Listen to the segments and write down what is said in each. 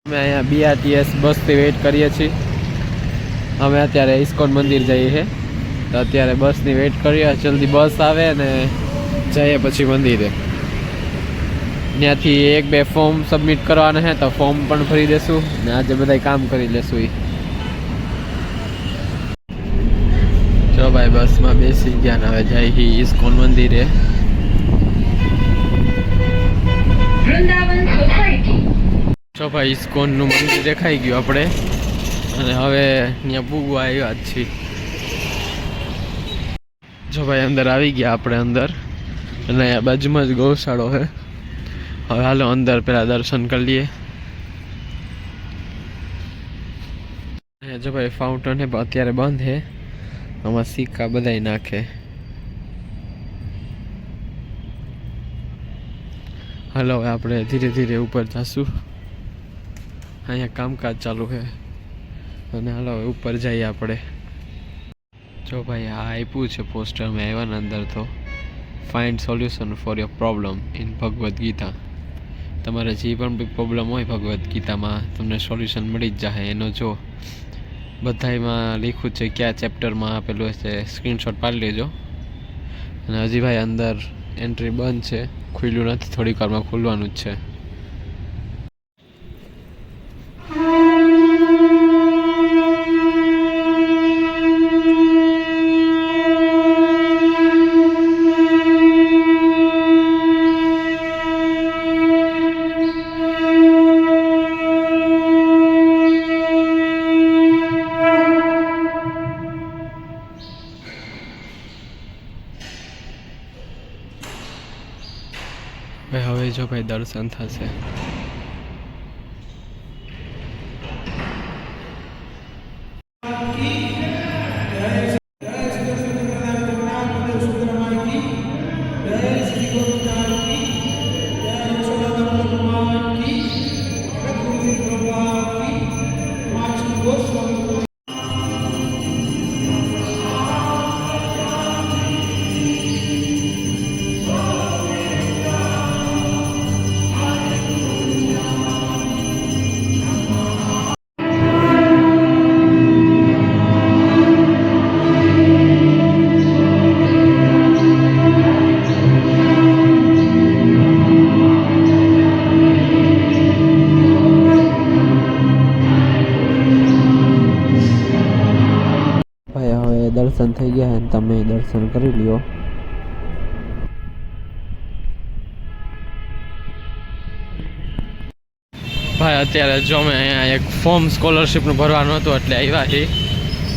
અમે અહીંયા BRTS બસથી weight કરીએ છીએ. અમે અત્યારે ઇસ્કોન મંદિર જઈએ છીએ, તો અત્યારે બસની વેઇટ કરીએ. જલ્દી બસ આવે ને જઈએ પછી મંદિરે. ત્યાંથી 1-2 ફોર્મ સબમિટ કરવાના છે, તો ફોર્મ પણ ભરી દેશું ને આજે બધા કામ કરી લેશું. ચલો ભાઈ, બસમાં બેસી ગયા ને હવે જઈએ ઇસ્કોન મંદિરે. જો ભાઈ, ઇસ્કોનનું મંદિર દેખાઈ ગયું આપણે, અને હવે ત્યાં પૂગવા આવ્યા જ છીએ. જો ભાઈ, અંદર આવી ગયા આપણે અંદર, અને આ બાજુમાં જ ગૌશાળો છે. હવે હાલો અંદર પેલા દર્શન કરી લઈએ. જો ભાઈ, ફાઉન્ટન છે પણ અત્યારે બંધ છે. આમાં સિક્કા બધાય નાખે. હાલો હવે આપણે ધીરે ધીરે ઉપર જઈશું. અહીંયા કામકાજ ચાલુ છે, અને હાલો હવે ઉપર જઈએ આપણે. જો ભાઈ, આ આપ્યું છે પોસ્ટરમાં આવ્યા ને અંદર, તો find solution for your problem in Bhagavad Gita. તમારે જે પણ પ્રોબ્લેમ હોય ભગવદ્ ગીતામાં તમને સોલ્યુશન મળી જ જાય. એનો જો બધામાં લખ્યું છે કયા ચેપ્ટરમાં આપેલું છે, સ્ક્રીનશોટ પાડી લેજો. અને હજી ભાઈ અંદર એન્ટ્રી બંધ છે, ખુલ્લું નથી, થોડીક વારમાં ખુલવાનું જ છે. હવે જો ભાઈ દર્શન થશે. દર્શન થઈ ગયા અને તમે દર્શન કરી લ્યો. ભાઈ, અત્યારે જો મેં અહીંયા એક ફોર્મ સ્કોલરશીપનું ભરવાનું હતું એટલે આવ્યા છીએ.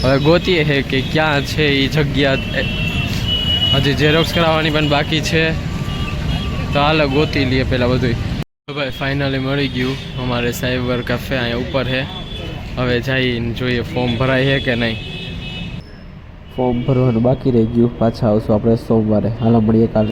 હવે ગોતીએ છે કે ક્યાં છે એ જગ્યા. હજી ઝેરોક્સ કરાવવાની પણ બાકી છે, તો હાલ ગોતી લઈએ પહેલાં બધું. ભાઈ, ફાઇનલી મળી ગયું. અમારે સાયબર કેફે અહીંયા ઉપર છે. હવે જઈને જોઈએ ફોર્મ ભરાય છે કે નહીં. ફોર્મ ભરવાનું બાકી રહી ગયું. પાછા આવશું આપણે સોમવારે. હાલો મળીએ કાલે.